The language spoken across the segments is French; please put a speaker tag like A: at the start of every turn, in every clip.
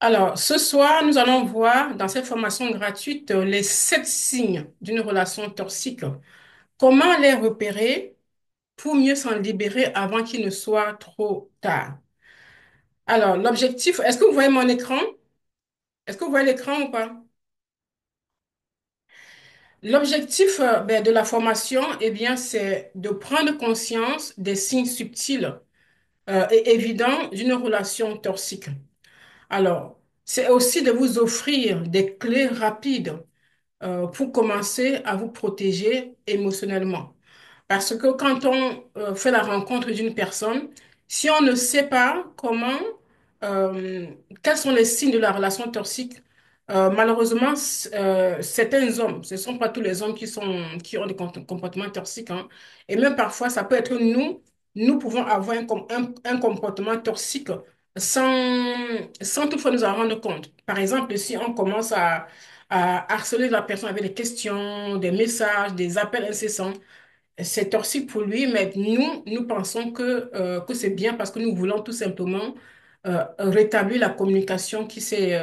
A: Alors, ce soir, nous allons voir dans cette formation gratuite les 7 signes d'une relation toxique. Comment les repérer pour mieux s'en libérer avant qu'il ne soit trop tard. Alors, l'objectif, est-ce que vous voyez mon écran? Est-ce que vous voyez l'écran ou pas? L'objectif de la formation, eh bien, c'est de prendre conscience des signes subtils et évidents d'une relation toxique. Alors, c'est aussi de vous offrir des clés rapides pour commencer à vous protéger émotionnellement. Parce que quand on fait la rencontre d'une personne, si on ne sait pas comment, euh, quels sont les signes de la relation toxique, malheureusement, certains hommes, ce ne sont pas tous les hommes qui ont des comportements toxiques, hein. Et même parfois, ça peut être nous pouvons avoir un comportement toxique sans, sans toutefois nous en rendre compte. Par exemple, si on commence à harceler la personne avec des questions, des messages, des appels incessants, c'est toxique pour lui, mais nous pensons que c'est bien parce que nous voulons tout simplement rétablir la communication qui s'est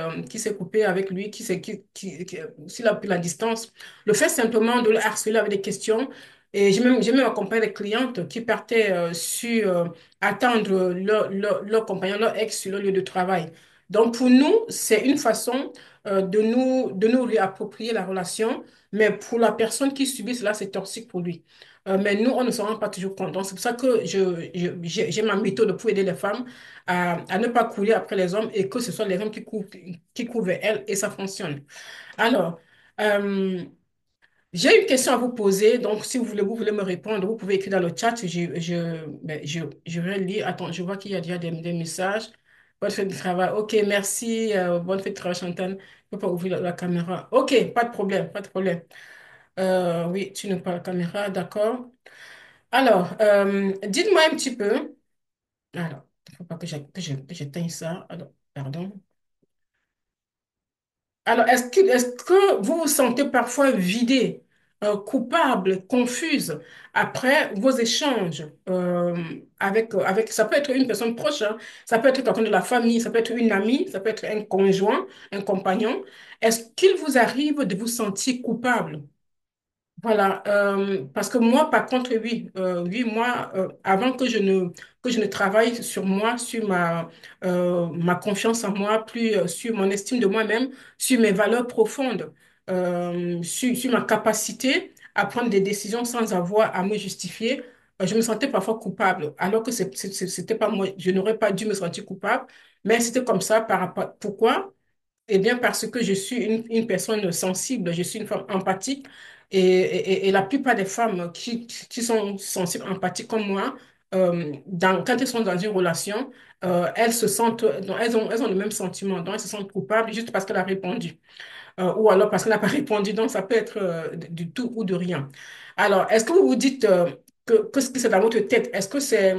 A: coupée avec lui, s'il a pris la distance. Le fait simplement de le harceler avec des questions, et j'ai même accompagné des clientes qui partaient attendre leur compagnon, leur ex sur le lieu de travail. Donc pour nous, c'est une façon de nous réapproprier la relation, mais pour la personne qui subit cela, c'est toxique pour lui. Mais nous, on ne s'en rend pas toujours compte. Donc, c'est pour ça que j'ai ma méthode pour aider les femmes à ne pas courir après les hommes et que ce soit les hommes qui courent vers elles et ça fonctionne. Alors, euh, j'ai une question à vous poser. Donc, si vous voulez me répondre, vous pouvez écrire dans le chat. Je vais lire. Attends, je vois qu'il y a déjà des messages. Bonne fête de travail. OK, merci. Bonne fête de travail, Chantal. Je ne peux pas ouvrir la caméra. OK, pas de problème, pas de problème. Oui, tu n'as pas la caméra, d'accord. Alors, dites-moi un petit peu. Alors, il ne faut pas que j'éteigne ça. Alors, pardon. Alors, est-ce que vous vous sentez parfois vidé, coupable, confuse après vos échanges ça peut être une personne proche, hein, ça peut être quelqu'un de la famille, ça peut être une amie, ça peut être un conjoint, un compagnon. Est-ce qu'il vous arrive de vous sentir coupable? Voilà, parce que moi, par contre, oui, moi, avant que je ne travaille sur moi, sur ma confiance en moi, plus sur mon estime de moi-même, sur mes valeurs profondes, sur ma capacité à prendre des décisions sans avoir à me justifier, je me sentais parfois coupable, alors que c'était pas moi, je n'aurais pas dû me sentir coupable, mais c'était comme ça par rapport. Pourquoi? Eh bien, parce que je suis une personne sensible, je suis une femme empathique et la plupart des femmes qui sont sensibles, empathiques comme moi, quand elles sont dans une relation, elles se sentent, donc elles ont le même sentiment, donc elles se sentent coupables juste parce qu'elle a répondu. Ou alors parce qu'elle n'a pas répondu, donc ça peut être du tout ou de rien. Alors, est-ce que vous vous dites que ce que c'est dans votre tête? Est-ce que c'est...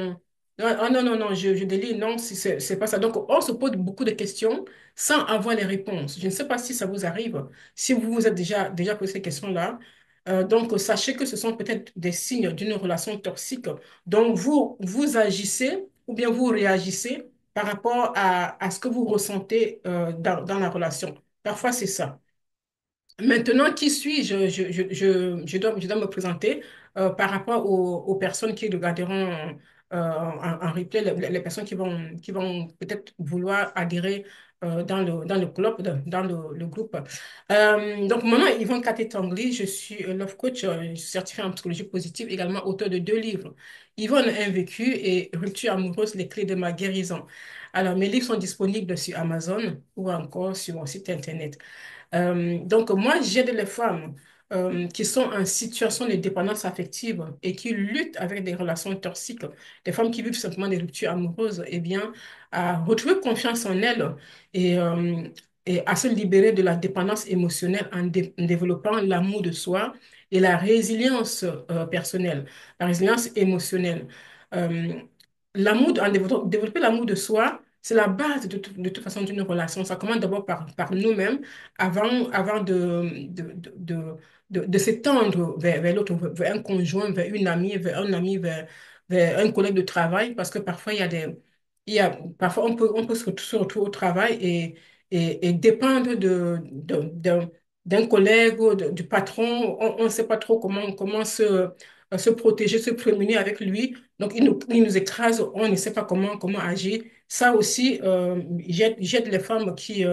A: Ah non, non, non, je délie, non, si c'est pas ça. Donc, on se pose beaucoup de questions sans avoir les réponses. Je ne sais pas si ça vous arrive, si vous vous êtes déjà posé ces questions-là. Donc, sachez que ce sont peut-être des signes d'une relation toxique. Donc, vous agissez ou bien vous réagissez par rapport à ce que vous ressentez dans la relation. Parfois, c'est ça. Maintenant, qui suis-je? Je dois me présenter par rapport aux personnes qui regarderont en replay, les personnes qui vont peut-être vouloir adhérer dans le club, dans le groupe. Donc, mon nom est Yvonne Katé-Tangli, je suis love coach, certifiée en psychologie positive, également auteur de 2 livres. Yvonne, un vécu et rupture amoureuse, les clés de ma guérison. Alors, mes livres sont disponibles sur Amazon ou encore sur mon site internet. Donc, moi, j'aide les femmes qui sont en situation de dépendance affective et qui luttent avec des relations toxiques, des femmes qui vivent simplement des ruptures amoureuses, eh bien, à retrouver confiance en elles et, euh, et à se libérer de la dépendance émotionnelle en développant l'amour de soi et la résilience personnelle, la résilience émotionnelle. Euh, développer l'amour de soi, c'est la base de toute façon d'une relation. Ça commence d'abord par nous-mêmes avant de s'étendre vers l'autre, vers un conjoint, vers une amie, vers un ami, vers un collègue de travail, parce que parfois, parfois on peut se retrouver au travail et dépendre d'un collègue ou du patron. On ne sait pas trop comment se protéger, se prémunir avec lui. Donc, il nous écrase, on ne sait pas comment agir. Ça aussi, j'aide les femmes qui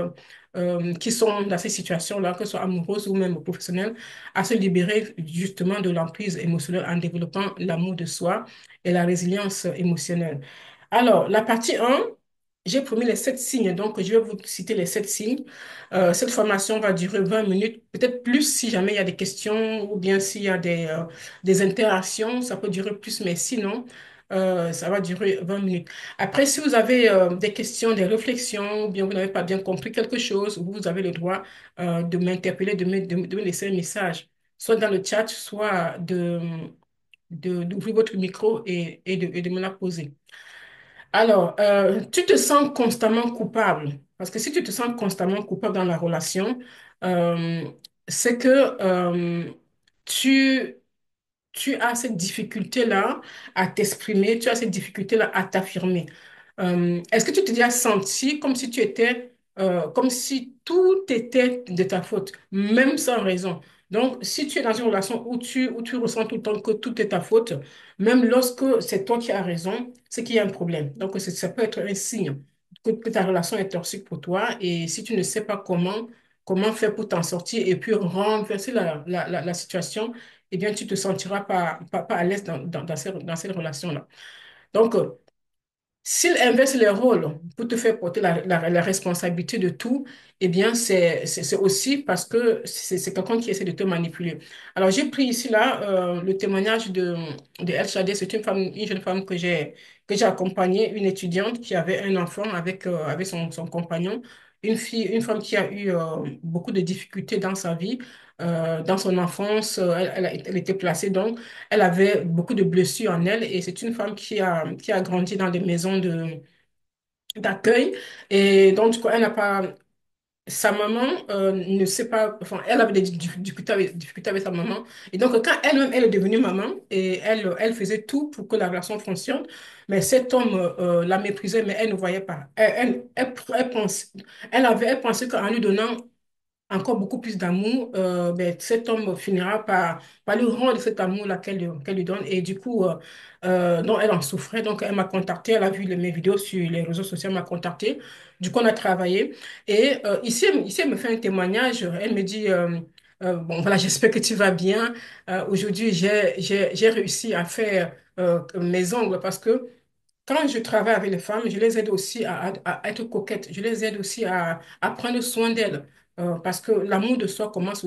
A: sont dans ces situations-là, que ce soit amoureuses ou même professionnelles, à se libérer justement de l'emprise émotionnelle en développant l'amour de soi et la résilience émotionnelle. Alors, la partie 1, j'ai promis les 7 signes, donc je vais vous citer les 7 signes. Cette formation va durer 20 minutes, peut-être plus si jamais il y a des questions ou bien s'il y a des interactions, ça peut durer plus, mais sinon, ça va durer 20 minutes. Après, si vous avez des questions, des réflexions, ou bien vous n'avez pas bien compris quelque chose, vous avez le droit de m'interpeller, de me laisser un message, soit dans le chat, soit d'ouvrir votre micro et de me la poser. Alors, tu te sens constamment coupable. Parce que si tu te sens constamment coupable dans la relation, euh, c'est que tu, tu as cette difficulté-là à t'exprimer, tu as cette difficulté-là à t'affirmer. Est-ce que tu te déjà senti comme si comme si tout était de ta faute, même sans raison? Donc, si tu es dans une relation où tu ressens tout le temps que tout est ta faute, même lorsque c'est toi qui as raison, c'est qu'il y a un problème. Donc, ça peut être un signe que ta relation est toxique pour toi. Et si tu ne sais pas comment faire pour t'en sortir et puis renverser la situation, eh bien, tu te sentiras pas à l'aise dans cette relation-là. Donc, s'il inverse les rôles pour te faire porter la responsabilité de tout, eh bien, c'est aussi parce que c'est quelqu'un qui essaie de te manipuler. Alors, j'ai pris ici, là, le témoignage de El Shadé. C'est une jeune femme que j'ai accompagnée, une étudiante qui avait un enfant avec son compagnon, une femme qui a eu beaucoup de difficultés dans sa vie. Dans son enfance, elle était placée donc elle avait beaucoup de blessures en elle et c'est une femme qui a grandi dans des maisons d'accueil. Et donc, du coup, elle n'a pas. Sa maman ne sait pas. Enfin, elle avait des difficultés avec sa maman. Et donc, quand elle-même, elle est devenue maman et elle faisait tout pour que la relation fonctionne, mais cet homme la méprisait, mais elle ne voyait pas. Elle pensait qu'en lui donnant encore beaucoup plus d'amour, ben, cet homme finira par lui rendre cet amour-là qu'elle lui donne. Et du coup, donc elle en souffrait. Donc, elle m'a contactée. Elle a vu mes vidéos sur les réseaux sociaux. Elle m'a contactée. Du coup, on a travaillé. Et ici, elle me fait un témoignage. Elle me dit, bon, voilà, j'espère que tu vas bien. Aujourd'hui, j'ai réussi à faire mes ongles parce que quand je travaille avec les femmes, je les aide aussi à être coquettes. Je les aide aussi à prendre soin d'elles. Parce que l'amour de soi commence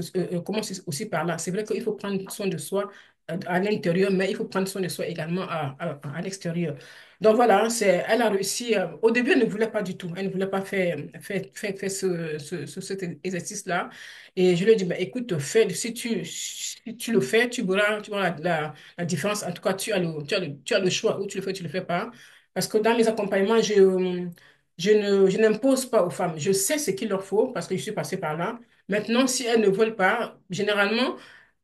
A: aussi par là. C'est vrai qu'il faut prendre soin de soi à l'intérieur, mais il faut prendre soin de soi également à l'extérieur. Donc voilà, elle a réussi. Au début, elle ne voulait pas du tout. Elle ne voulait pas faire cet exercice-là. Et je lui ai dit, bah, écoute, si tu le fais, tu verras la différence. En tout cas, tu as le choix. Ou tu le fais, tu le fais pas. Parce que dans mes accompagnements, je n'impose pas aux femmes. Je sais ce qu'il leur faut parce que je suis passée par là. Maintenant, si elles ne veulent pas, généralement,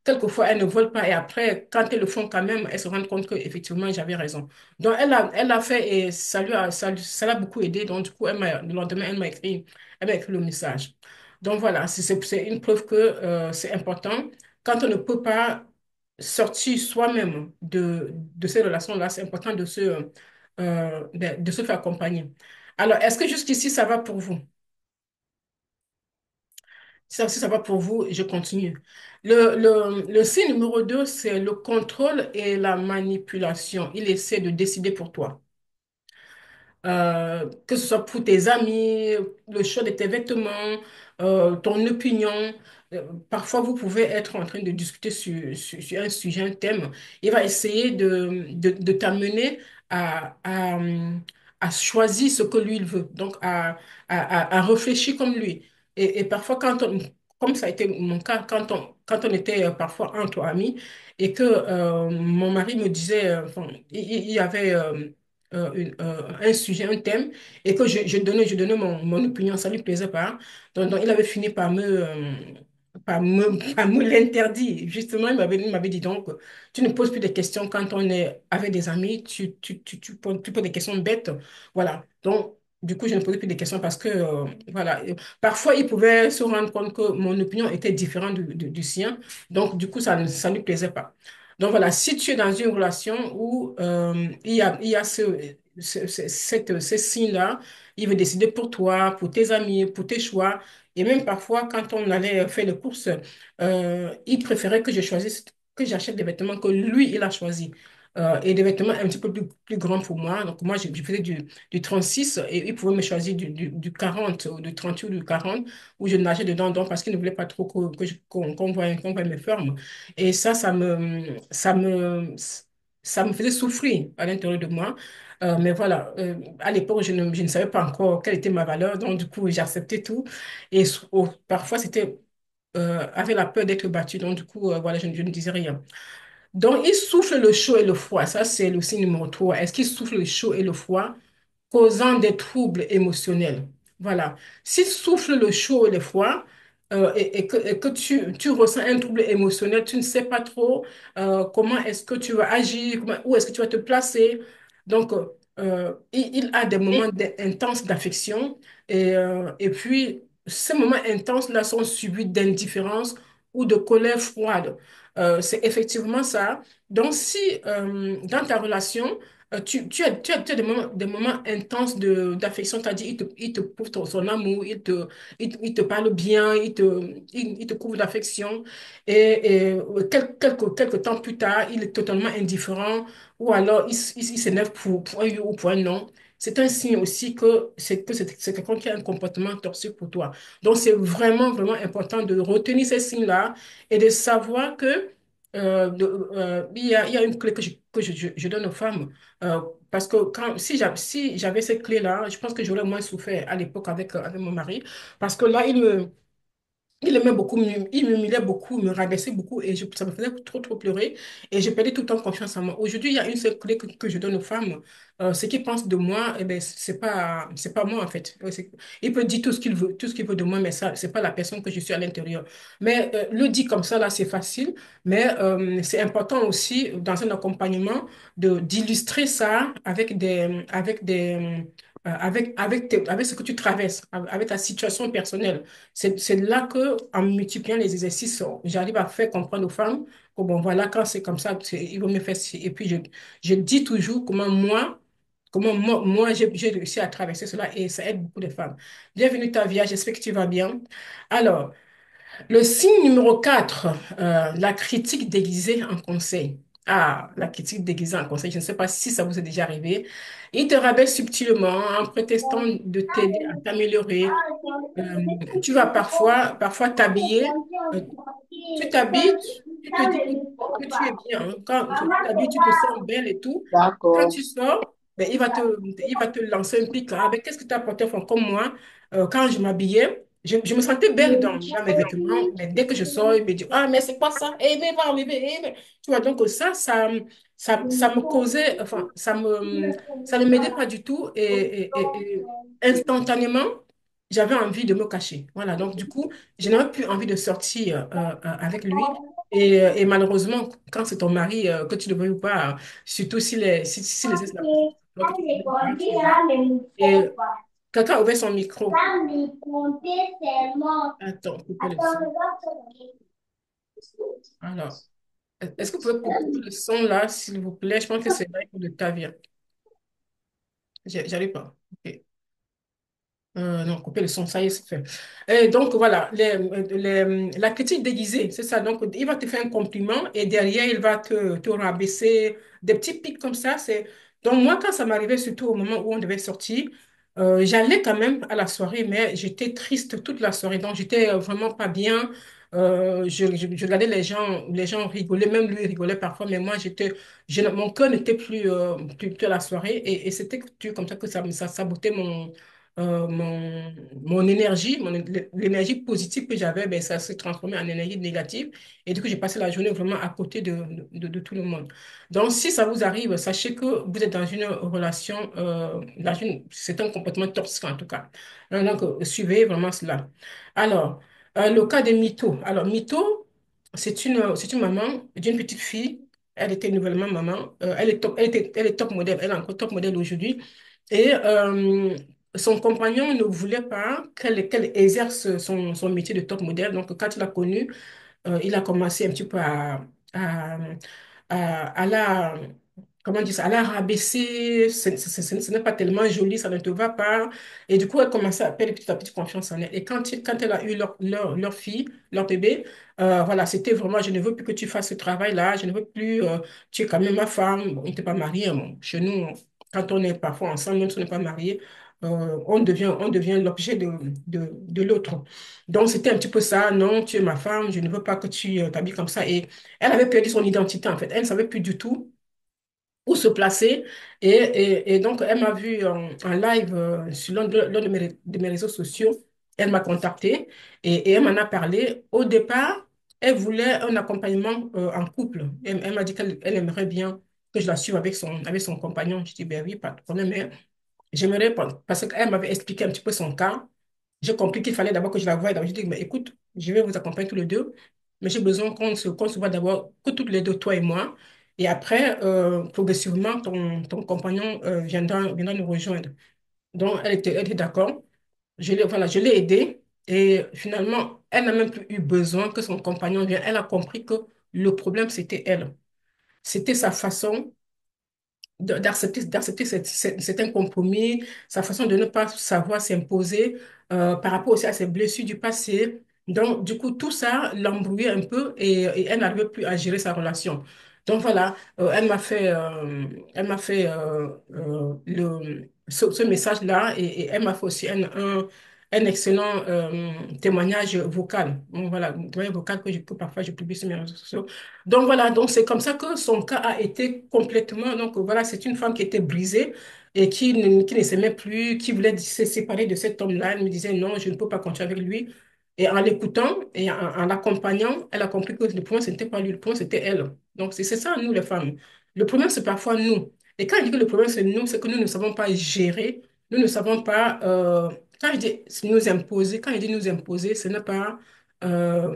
A: quelquefois, elles ne veulent pas. Et après, quand elles le font quand même, elles se rendent compte qu'effectivement, j'avais raison. Donc, elle a fait et ça l'a beaucoup aidé. Donc, du coup, le lendemain, elle m'a écrit le message. Donc, voilà, c'est une preuve que c'est important. Quand on ne peut pas sortir soi-même de ces relations-là, c'est important de se faire accompagner. Alors, est-ce que jusqu'ici, ça va pour vous? Si ça va pour vous, je continue. Le signe numéro 2, c'est le contrôle et la manipulation. Il essaie de décider pour toi. Que ce soit pour tes amis, le choix de tes vêtements, ton opinion. Parfois, vous pouvez être en train de discuter sur un sujet, un thème. Il va essayer de t'amener à choisir ce que lui, il veut, donc à réfléchir comme lui. Et parfois, comme ça a été mon cas, quand on était parfois entre amis et que mon mari me disait, enfin, il y avait un sujet, un thème, et que je donnais mon opinion, ça ne lui plaisait pas. Donc, il avait fini par me l'interdire. Justement, il m'avait dit donc, tu ne poses plus de questions quand on est avec des amis, tu poses des questions bêtes. Voilà. Donc, Du coup, je ne posais plus de questions parce que, voilà, parfois, il pouvait se rendre compte que mon opinion était différente du sien. Donc, du coup, ça ne lui plaisait pas. Donc, voilà, si tu es dans une relation où il y a ces signes-là, il veut décider pour toi, pour tes amis, pour tes choix. Et même parfois, quand on allait faire les courses, il préférait que je choisisse, que j'achète des vêtements que lui, il a choisi. Et des vêtements un petit peu plus grands pour moi. Donc, moi, je faisais du 36 et il pouvait me choisir du 40 ou du 38 ou du 40 où je nageais dedans donc, parce qu'il ne voulait pas trop qu'on voit mes formes. Et ça me faisait souffrir à l'intérieur de moi. Mais voilà, à l'époque, je ne savais pas encore quelle était ma valeur. Donc, du coup, j'acceptais tout. Et parfois, c'était avec la peur d'être battue. Donc, du coup, voilà, je ne disais rien. Donc, il souffle le chaud et le froid. Ça, c'est le signe numéro 3. Est-ce qu'il souffle le chaud et le froid, causant des troubles émotionnels? Voilà. S'il souffle le chaud et le froid, et que tu ressens un trouble émotionnel, tu ne sais pas trop comment est-ce que tu vas agir, où est-ce que tu vas te placer. Donc, il a des moments intenses d'affection et puis ces moments intenses-là sont suivis d'indifférence ou de colère froide. C'est effectivement ça. Donc, si dans ta relation, tu as des moments intenses d'affection, c'est-à-dire il te prouve son amour, il te parle bien, il te couvre d'affection, et quelques temps plus tard, il est totalement indifférent, ou alors il s'énerve pour un oui ou pour un non. C'est un signe aussi que c'est quelqu'un qui a un comportement toxique pour toi. Donc, c'est vraiment, vraiment important de retenir ces signes-là et de savoir que il y a une clé je donne aux femmes. Parce que si j'avais cette clé-là, je pense que j'aurais moins souffert à l'époque avec mon mari. Parce que là, il aimait beaucoup, il m'humiliait beaucoup, me rabaissait beaucoup et ça me faisait trop, trop pleurer et je perdais tout le temps confiance en moi. Aujourd'hui, il y a une seule clé que je donne aux femmes. Ce qu'ils pensent de moi, eh ben, c'est pas moi en fait. Il peut dire tout ce qu'il veut, tout ce qu'il veut de moi, mais ça, c'est pas la personne que je suis à l'intérieur. Mais le dire comme ça, là, c'est facile, mais c'est important aussi dans un accompagnement d'illustrer ça avec ce que tu traverses, avec ta situation personnelle. C'est là que, en multipliant les exercices, j'arrive à faire comprendre aux femmes que bon, voilà, quand c'est comme ça, il vaut mieux faire ci. Et puis, je dis toujours moi j'ai réussi à traverser cela et ça aide beaucoup de femmes. Bienvenue, Tavia, j'espère que tu vas bien. Alors, le signe numéro 4, la critique déguisée en conseil. Ah, la critique déguisée en conseil, je ne sais pas si ça vous est déjà arrivé. Il te rabaisse subtilement en prétextant de t'aider à t'améliorer. Tu vas parfois t'habiller. Tu t'habilles, tu te dis que tu es bien, hein. Quand tu t'habilles, tu te sens belle et tout. Quand
B: D'accord.
A: tu sors, ben, il va te lancer un pic. Ah, ben, qu'est-ce que tu as porté? Enfin, comme moi, quand je m'habillais, je me sentais belle dans mes vêtements. Mais dès que je sors, il me dit, ah, mais c'est quoi ça? Eh, mais va enlever. Eh, mais... Tu vois, donc ça me causait, enfin, ça ne m'aidait pas du tout. Et instantanément, j'avais envie de me cacher. Voilà, donc du coup, je n'avais plus envie de sortir avec lui. Et malheureusement, quand c'est ton mari, que tu le veuilles ou pas, surtout si les ex la personne que tu ne veux pas, tu es là. Et quelqu'un a ouvert son micro. Attends, couper le son. Alors, est-ce que vous pouvez couper le son là, s'il vous plaît? Je pense que c'est vrai de Tavia. J'arrive pas. Ok. Non, couper le son, ça y est, c'est fait. Et donc, voilà, la critique déguisée, c'est ça. Donc, il va te faire un compliment et derrière, il va te rabaisser des petits pics comme ça. Donc, moi, quand ça m'arrivait, surtout au moment où on devait sortir, j'allais quand même à la soirée, mais j'étais triste toute la soirée. Donc, j'étais vraiment pas bien. Je regardais les gens rigoler, même lui rigolait parfois, mais moi, mon cœur n'était plus à la soirée et c'était comme ça que ça sabotait mon énergie, l'énergie positive que j'avais, ben, ça s'est transformé en énergie négative. Et du coup, j'ai passé la journée vraiment à côté de tout le monde. Donc, si ça vous arrive, sachez que vous êtes dans une relation, c'est un comportement toxique en tout cas. Donc, suivez vraiment cela. Alors, le cas de Mito. Alors, Mito, c'est une maman d'une petite fille. Elle était nouvellement maman. Elle est top modèle. Elle est encore top modèle aujourd'hui. Et son compagnon ne voulait pas qu'elle exerce son métier de top modèle. Donc, quand il a connu, il a commencé un petit peu à, à la, comment dire ça, à la rabaisser. Ce n'est pas tellement joli, ça ne te va pas. Et du coup, elle commençait à perdre petit à petit confiance en elle. Et quand elle a eu leur fille, leur bébé, voilà, c'était vraiment, je ne veux plus que tu fasses ce travail-là, je ne veux plus, tu es quand même ma femme. Bon, on n'était pas mariés, hein, bon. Chez nous, quand on est parfois ensemble, même si on n'est pas mariés, on devient l'objet de l'autre. Donc, c'était un petit peu ça. Non, tu es ma femme, je ne veux pas que tu t'habilles comme ça. Et elle avait perdu son identité, en fait. Elle ne savait plus du tout où se placer. Et donc, elle m'a vu en live sur l'un de mes réseaux sociaux. Elle m'a contactée et elle m'en a parlé. Au départ, elle voulait un accompagnement en couple. Elle m'a dit qu'elle aimerait bien que je la suive avec son compagnon. Je dis, ben oui, pas de problème. Mais j'aimerais, parce qu'elle m'avait expliqué un petit peu son cas. J'ai compris qu'il fallait d'abord que je la voie. Donc, je dis, mais écoute, je vais vous accompagner tous les deux, mais j'ai besoin qu'on se voit d'abord que toutes les deux, toi et moi. Et après, progressivement, ton compagnon viendra nous rejoindre. Donc, elle était d'accord. Voilà, je l'ai aidée. Et finalement, elle n'a même plus eu besoin que son compagnon vienne. Elle a compris que le problème, c'était elle. C'était sa façon d'accepter c'est un compromis, sa façon de ne pas savoir s'imposer par rapport aussi à ses blessures du passé. Donc, du coup, tout ça l'embrouillait un peu et elle n'arrivait plus à gérer sa relation. Donc voilà, elle m'a fait ce message-là et elle m'a fait aussi un excellent témoignage vocal. Bon, voilà, un témoignage vocal que parfois je publie sur mes réseaux sociaux. Donc voilà, donc c'est comme ça que son cas a été complètement. Donc voilà, c'est une femme qui était brisée et qui ne s'aimait plus, qui voulait se séparer de cet homme-là. Elle me disait non, je ne peux pas continuer avec lui. Et en l'écoutant et en l'accompagnant, elle a compris que le problème, ce n'était pas lui, le problème, c'était elle. Donc c'est ça, nous les femmes. Le problème, c'est parfois nous. Et quand je dis que le problème, c'est nous, c'est que nous ne savons pas gérer, nous ne savons pas. Quand je dis nous imposer, quand je dis nous imposer, ce n'est pas. En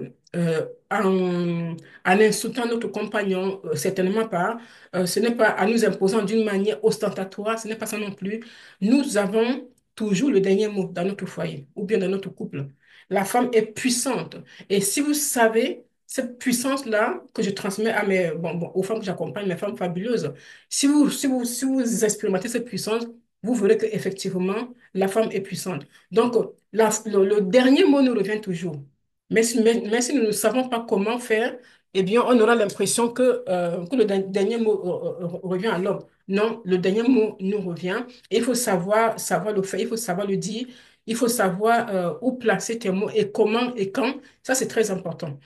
A: insultant notre compagnon, certainement pas. Ce n'est pas en nous imposant d'une manière ostentatoire, ce n'est pas ça non plus. Nous avons toujours le dernier mot dans notre foyer ou bien dans notre couple. La femme est puissante. Et si vous savez, cette puissance-là que je transmets à aux femmes que j'accompagne, mes femmes fabuleuses, si vous expérimentez cette puissance, vous verrez qu'effectivement, la femme est puissante. Donc, le dernier mot nous revient toujours. Mais si nous ne savons pas comment faire, eh bien, on aura l'impression que le dernier mot revient à l'homme. Non, le dernier mot nous revient. Et il faut savoir le faire, il faut savoir le dire, il faut savoir où placer tes mots et comment et quand. Ça, c'est très important.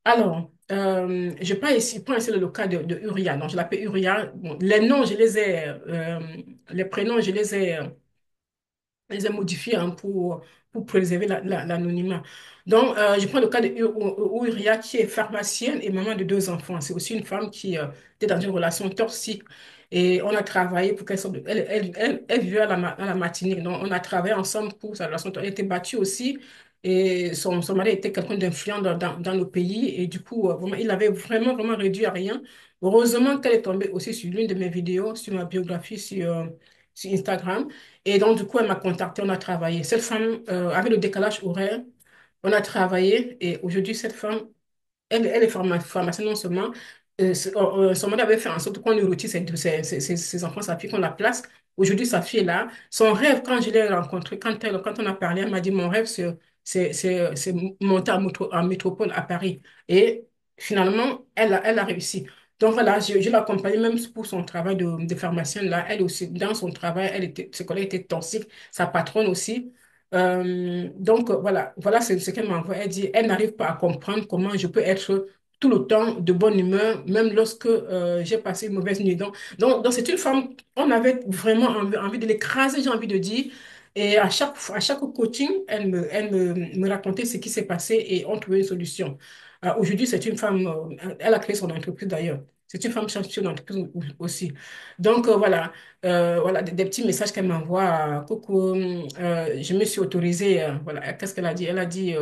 A: Alors, prends ici le cas de Uriah. Donc, je l'appelle Uriah. Bon, les noms, les prénoms, je les ai modifiés hein, pour préserver l'anonymat. Donc, je prends le cas de Uriah, qui est pharmacienne et maman de deux enfants. C'est aussi une femme qui était dans une relation toxique. Et on a travaillé pour qu'elle sorte elle vivait à la Martinique. Donc, on a travaillé ensemble pour sa relation. Elle était battue aussi. Et son mari était quelqu'un d'influent dans le pays. Et du coup, vraiment, il avait vraiment réduit à rien. Heureusement qu'elle est tombée aussi sur l'une de mes vidéos, sur ma biographie sur Instagram. Et donc, du coup, elle m'a contacté, on a travaillé. Cette femme, avec le décalage horaire, on a travaillé et aujourd'hui, cette femme, elle est pharmacienne non seulement. Son mari avait fait en sorte qu'on lui retire ses enfants, sa fille, qu'on la place. Aujourd'hui, sa fille est là. Son rêve, quand je l'ai rencontrée, quand on a parlé, elle m'a dit, mon rêve, c'est monter en métropole à Paris. Et finalement, elle a réussi. Donc voilà, je l'accompagnais même pour son travail de pharmacienne là. Elle aussi, dans son travail, ses collègues étaient toxiques, sa patronne aussi. Donc voilà ce qu'elle m'envoie. Elle dit, elle n'arrive pas à comprendre comment je peux être tout le temps de bonne humeur, même lorsque j'ai passé une mauvaise nuit. Donc c'est une femme, on avait vraiment envie de l'écraser, j'ai envie de dire. Et à chaque coaching, me racontait ce qui s'est passé et on trouvait une solution. Aujourd'hui, c'est une femme, elle a créé son entreprise d'ailleurs. C'est une femme championne d'entreprise aussi. Donc voilà. Voilà, des petits messages qu'elle m'envoie. Coucou, je me suis autorisée. Voilà, qu'est-ce qu'elle a dit? Elle a dit,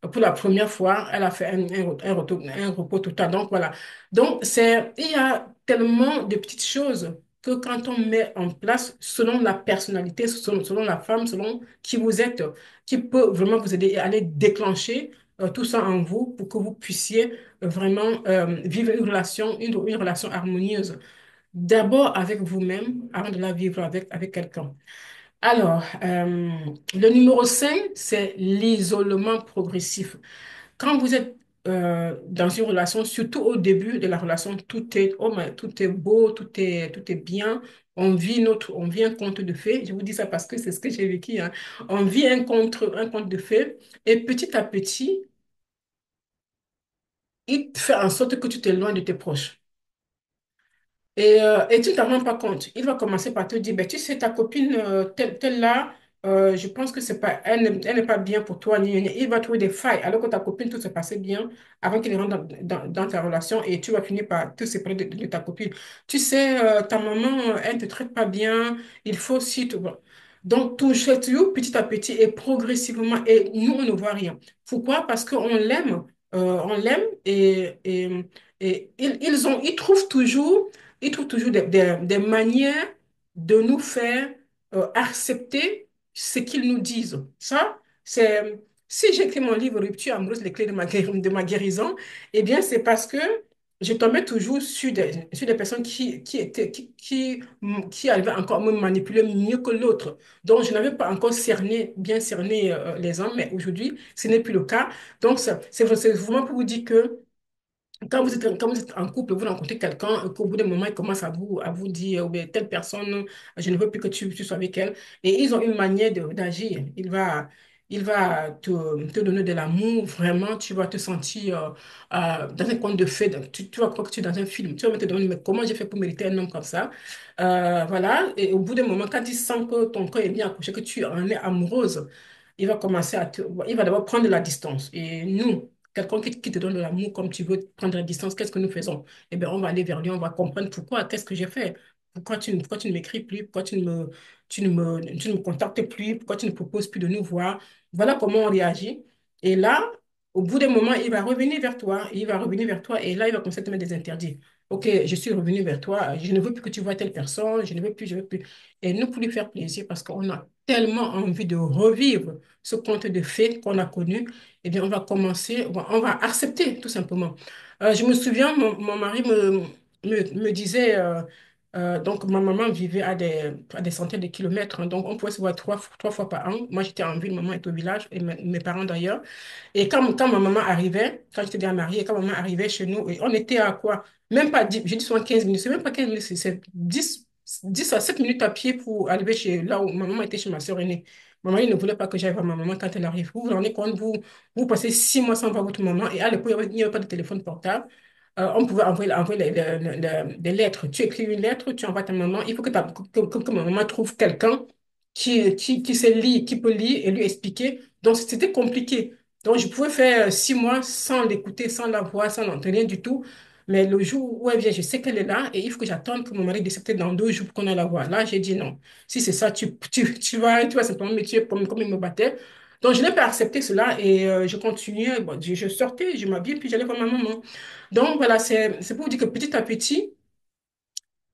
A: pour la première fois, elle a fait un repos total. Donc voilà. Donc, il y a tellement de petites choses que quand on met en place, selon la personnalité, selon la femme, selon qui vous êtes, qui peut vraiment vous aider à aller déclencher tout ça en vous pour que vous puissiez vraiment vivre une relation harmonieuse. D'abord avec vous-même, avant de la vivre avec quelqu'un. Alors, le numéro 5 c'est l'isolement progressif. Quand vous êtes dans une relation, surtout au début de la relation, tout est beau, tout est bien. On vit un conte de fées. Je vous dis ça parce que c'est ce que j'ai vécu, hein. On vit un conte de fées. Et petit à petit, il fait en sorte que tu t'éloignes de tes proches. Et tu ne t'en rends pas compte. Il va commencer par te dire, ben, tu sais, ta copine, telle là, je pense que c'est pas, elle n'est pas bien pour toi. Il va trouver des failles, alors que ta copine, tout se passait bien avant qu'il rentre dans ta relation et tu vas finir par te séparer de ta copine. Tu sais, ta maman, elle ne te traite pas bien, il faut aussi... Bon. Donc, toujours petit à petit et progressivement, et nous, on ne voit rien. Pourquoi? Parce on l'aime et ils ils trouvent toujours des manières de nous faire accepter ce qu'ils nous disent. Ça, c'est, si j'ai écrit mon livre Rupture amoureuse, les clés de ma guérison, eh bien, c'est parce que je tombais toujours sur des personnes qui arrivaient encore à me manipuler mieux que l'autre. Donc, je n'avais pas encore bien cerné les hommes, mais aujourd'hui, ce n'est plus le cas. Donc, c'est vraiment pour vous dire que quand vous êtes en couple, vous rencontrez quelqu'un, et qu'au bout d'un moment, il commence à vous dire, oh, ben, telle personne, je ne veux plus que tu sois avec elle. Et ils ont une manière d'agir. Il va te donner de l'amour, vraiment, tu vas te sentir dans un conte de fées. Tu vas croire que tu es dans un film. Tu vas te demander, mais comment j'ai fait pour mériter un homme comme ça? Voilà. Et au bout d'un moment, quand il sent que ton cœur est bien accroché, que tu en es amoureuse, il va d'abord prendre de la distance. Et nous, quelqu'un qui te donne de l'amour comme tu veux prendre la distance, qu'est-ce que nous faisons? Eh bien, on va aller vers lui, on va comprendre pourquoi, qu'est-ce que j'ai fait? Pourquoi tu ne m'écris plus? Pourquoi tu ne me contactes plus? Pourquoi tu ne proposes plus de nous voir? Voilà comment on réagit. Et là, au bout d'un moment, il va revenir vers toi. Il va revenir vers toi et là, il va commencer à te mettre des interdits. OK, je suis revenu vers toi. Je ne veux plus que tu vois telle personne. Je ne veux plus. Et nous, pour lui faire plaisir, parce qu'on a tellement envie de revivre ce conte de fées qu'on a connu, eh bien, on va accepter tout simplement. Je me souviens, mon mari me disait, donc ma maman vivait à des centaines de kilomètres, hein, donc on pouvait se voir trois fois par an. Moi, j'étais en ville, maman était au village, et mes parents d'ailleurs. Et quand ma maman arrivait, quand j'étais déjà mariée, quand maman arrivait chez nous, et on était à quoi? Même pas 10, je dis souvent 15 minutes, c'est même pas 15 minutes, c'est 10 à 7 minutes à pied pour arriver chez là où ma maman était chez ma soeur aînée. Ma mari ne voulait pas que j'aille voir ma maman quand elle arrive. Vous vous rendez compte, vous passez 6 mois sans voir votre maman et à l'époque, il n'y avait pas de téléphone portable. On pouvait envoyer des lettres. Tu écris une lettre, tu envoies à ta maman. Il faut que ma maman trouve quelqu'un qui sait lire, qui peut lire et lui expliquer. Donc, c'était compliqué. Donc, je pouvais faire 6 mois sans l'écouter, sans la voir, sans l'entendre, rien du tout. Mais le jour où elle vient, je sais qu'elle est là et il faut que j'attende que mon mari décide peut-être dans 2 jours pour qu'on aille la voir. Là, j'ai dit non. Si c'est ça, tu vas simplement me tuer comme il me battait. Donc, je n'ai pas accepté cela et je continuais. Bon, je sortais, je m'habillais, puis j'allais voir ma maman. Donc, voilà, c'est pour vous dire que petit à petit,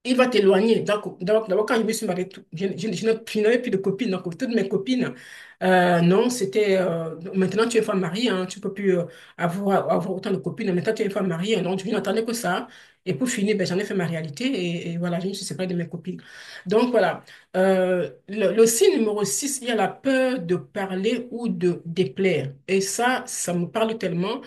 A: il va t'éloigner. D'abord, quand je me suis mariée, je n'avais plus de copines. Donc, toutes mes copines, non, c'était maintenant tu es femme mariée, hein, tu peux plus avoir autant de copines. Maintenant, tu es femme mariée, hein, donc je n'attendais que ça. Et pour finir, ben, j'en ai fait ma réalité et voilà, je me suis séparée de mes copines. Donc, voilà. Le signe numéro 6 il y a la peur de parler ou de déplaire. Et ça me parle tellement.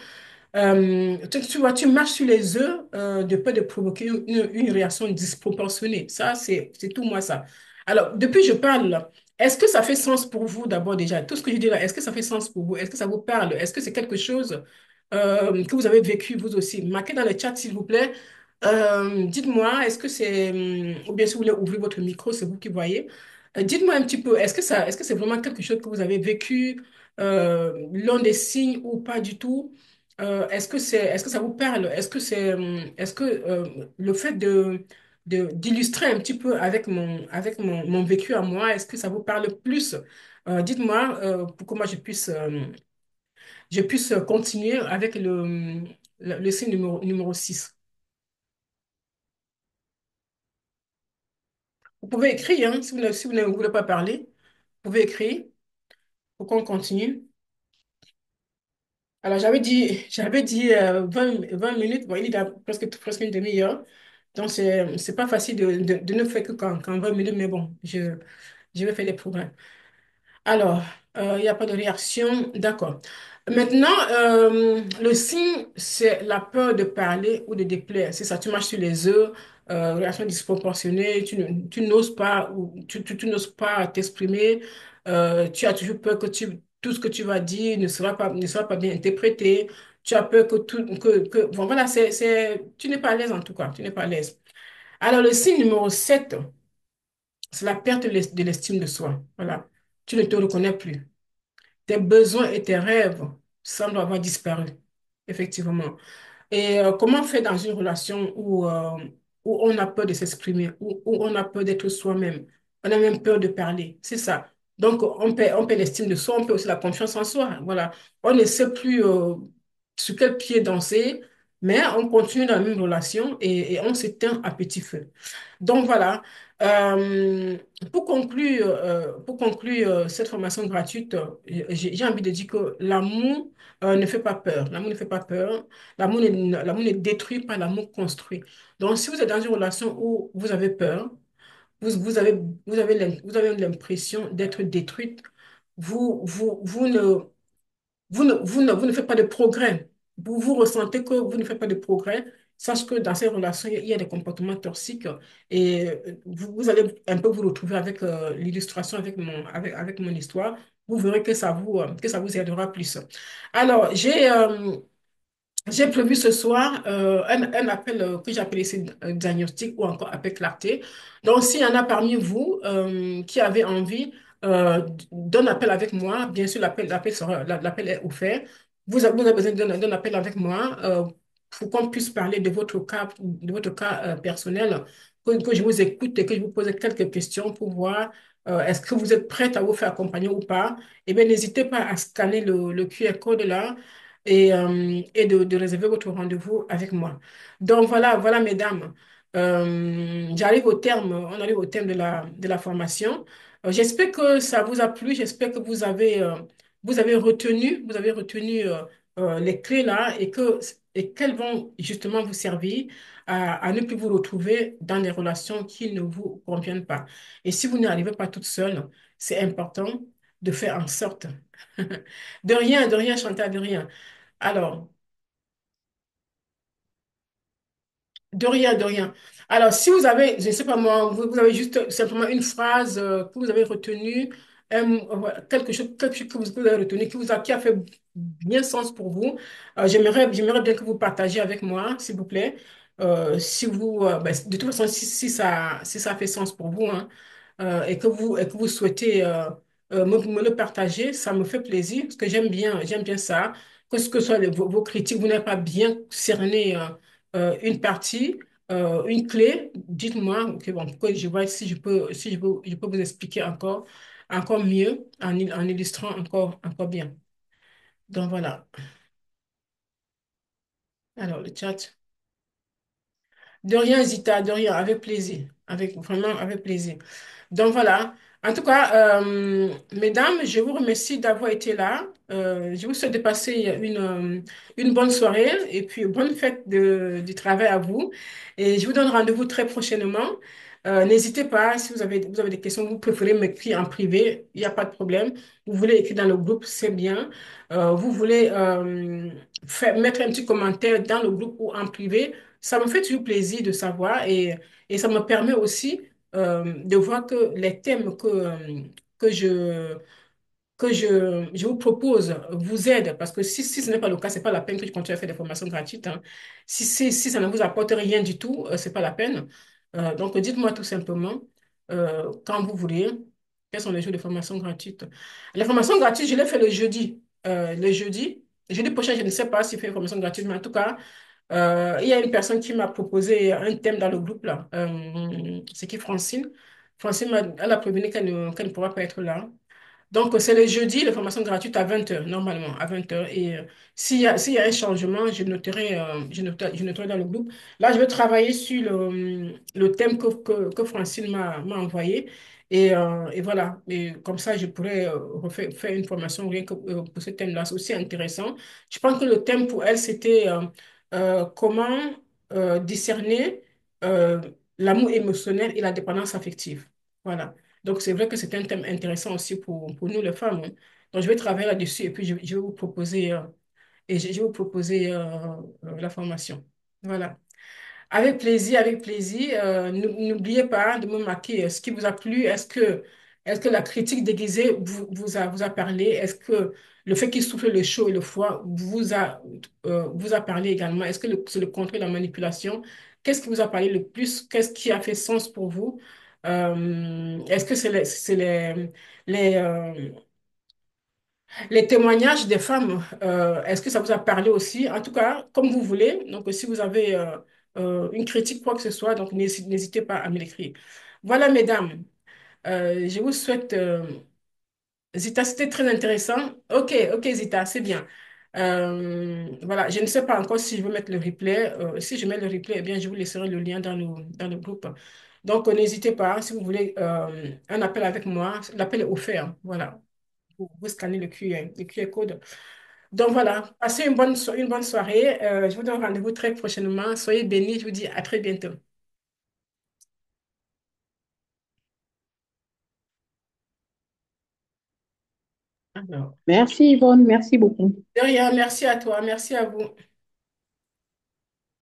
A: Tu vois, tu marches sur les œufs de peur de provoquer une réaction disproportionnée. Ça, c'est tout moi, ça. Alors, depuis que je parle, là, est-ce que ça fait sens pour vous d'abord déjà? Tout ce que je dis là, est-ce que ça fait sens pour vous? Est-ce que ça vous parle? Est-ce que c'est quelque chose que vous avez vécu vous aussi? Marquez dans le chat, s'il vous plaît. Dites-moi, est-ce que c'est... ou bien si vous voulez ouvrir votre micro, c'est vous qui voyez. Dites-moi un petit peu, est-ce que c'est vraiment quelque chose que vous avez vécu, l'un des signes ou pas du tout? Est-ce que ça vous parle? Est-ce que le fait d'illustrer un petit peu avec mon vécu à moi, est-ce que ça vous parle plus? Dites-moi pour que moi je puisse continuer avec le signe numéro 6. Vous pouvez écrire, hein, si vous ne voulez pas parler, vous pouvez écrire pour qu'on continue. Alors, j'avais dit 20 minutes. Bon, il est à presque une demi-heure. Donc, c'est pas facile de ne faire que qu'en 20 minutes, mais bon, je vais faire des progrès. Alors, il n'y a pas de réaction. D'accord. Maintenant, le signe, c'est la peur de parler ou de déplaire. C'est ça, tu marches sur les œufs, réaction disproportionnée, tu n'oses pas ou tu n'oses pas t'exprimer. Tu as toujours peur que tout ce que tu vas dire ne sera pas bien interprété. Tu as peur bon, voilà, tu n'es pas à l'aise en tout cas, tu n'es pas à l'aise. Alors, le signe numéro 7, c'est la perte de l'estime de soi. Voilà. Tu ne te reconnais plus. Tes besoins et tes rêves semblent avoir disparu, effectivement. Et comment faire dans une relation où on a peur de s'exprimer, où on a peur d'être soi-même, on a même peur de parler, c'est ça. Donc, on perd l'estime de soi, on perd aussi la confiance en soi. Voilà. On ne sait plus sur quel pied danser, mais on continue dans la même relation et on s'éteint à petit feu. Donc voilà. Euh, pour conclure cette formation gratuite, j'ai envie de dire que l'amour ne fait pas peur. L'amour ne fait pas peur. L'amour ne détruit pas, l'amour construit. Donc si vous êtes dans une relation où vous avez peur, vous, vous avez, vous avez l'impression d'être détruite, vous ne vous ne faites pas de progrès. Vous ressentez que vous ne faites pas de progrès. Sache que dans ces relations, il y a des comportements toxiques et vous allez un peu vous retrouver avec l'illustration, avec mon histoire. Vous verrez que ça vous aidera plus. Alors, j'ai prévu ce soir un appel que j'appelle ici diagnostic ou encore appel clarté. Donc, s'il y en a parmi vous qui avez envie d'un appel avec moi, bien sûr, l'appel est offert. Vous avez besoin d'un appel avec moi pour qu'on puisse parler de votre cas personnel, que je vous écoute et que je vous pose quelques questions pour voir est-ce que vous êtes prête à vous faire accompagner ou pas. Eh bien, n'hésitez pas à scanner le QR code là et de réserver votre rendez-vous avec moi. Donc voilà, voilà, mesdames. On arrive au terme de la formation. J'espère que ça vous a plu. J'espère que vous avez retenu les clés là et qu'elles vont justement vous servir à ne plus vous retrouver dans des relations qui ne vous conviennent pas. Et si vous n'arrivez pas toute seule, c'est important de faire en sorte. De rien, Chantal, de rien. Alors, de rien, de rien. Alors, si vous avez, je ne sais pas moi, vous avez juste simplement une phrase que vous avez retenue, voilà, quelque chose que vous avez retenu, qui a fait bien sens pour vous, j'aimerais bien que vous partagiez avec moi, s'il vous plaît. De toute façon, si ça fait sens pour vous, hein, et que vous souhaitez me le partager, ça me fait plaisir, parce que j'aime bien ça. Que ce que soient vos critiques, vous n'avez pas bien cerné une partie, une clé, dites-moi, ok, bon, pour que je vois si je peux vous expliquer encore mieux en illustrant encore bien. Donc voilà. Alors, le chat. De rien, Zita, de rien, avec plaisir. Vraiment avec plaisir. Donc voilà. En tout cas, mesdames, je vous remercie d'avoir été là. Je vous souhaite de passer une bonne soirée et puis bonne fête du travail à vous. Et je vous donne rendez-vous très prochainement. N'hésitez pas, si vous avez des questions, vous préférez m'écrire en privé, il n'y a pas de problème. Vous voulez écrire dans le groupe, c'est bien. Vous voulez mettre un petit commentaire dans le groupe ou en privé, ça me fait toujours plaisir de savoir et ça me permet aussi de voir que les thèmes que je, que je vous propose vous aident. Parce que si ce n'est pas le cas, c'est pas la peine que je continue à faire des formations gratuites, hein. Si ça ne vous apporte rien du tout, c'est pas la peine. Donc, dites-moi tout simplement quand vous voulez quels sont les jours de formation gratuite. Les formations gratuites, je les fais le jeudi. Le jeudi prochain, je ne sais pas s'il fait une formation gratuite, mais en tout cas, il y a une personne qui m'a proposé un thème dans le groupe là. C'est qui Francine? Elle a prévenu qu'elle ne pourra pas être là. Donc, c'est le jeudi, les formations gratuites à 20 heures normalement, à 20 heures. Et s'il y a un changement, je noterai dans le groupe. Là, je vais travailler sur le thème que Francine m'a envoyé. Et voilà. Et comme ça, je pourrais faire une formation rien que pour ce thème-là. C'est aussi intéressant. Je pense que le thème pour elle, c'était comment discerner euh, l'amour émotionnel et la dépendance affective. Voilà. Donc, c'est vrai que c'est un thème intéressant aussi pour nous, les femmes, hein. Donc, je vais travailler là-dessus et puis je vais vous proposer, je vais vous proposer la formation. Voilà. Avec plaisir, avec plaisir. N'oubliez pas de me marquer ce qui vous a plu. Est-ce que la critique déguisée vous a parlé? Est-ce que le fait qu'il souffle le chaud et le froid vous a parlé également? Est-ce que c'est le contrôle et la manipulation? Qu'est-ce qui vous a parlé le plus? Qu'est-ce qui a fait sens pour vous? Est-ce que les, euh, les témoignages des femmes, est-ce que ça vous a parlé aussi? En tout cas, comme vous voulez. Donc, si vous avez une critique, quoi que ce soit, donc n'hésitez pas à me l'écrire. Voilà, mesdames. Je vous souhaite... Zita, c'était très intéressant. Ok, ok, Zita, c'est bien. Voilà, je ne sais pas encore si je veux mettre le replay. Si je mets le replay, eh bien, je vous laisserai le lien dans le groupe. Donc, n'hésitez pas, si vous voulez un appel avec moi, l'appel est offert. Voilà, vous scannez le QR code. Donc voilà, passez une bonne soirée. Je vous donne rendez-vous très prochainement. Soyez bénis. Je vous dis à très bientôt. Alors,
B: Merci Yvonne, merci beaucoup.
A: de rien, merci à toi, merci à vous.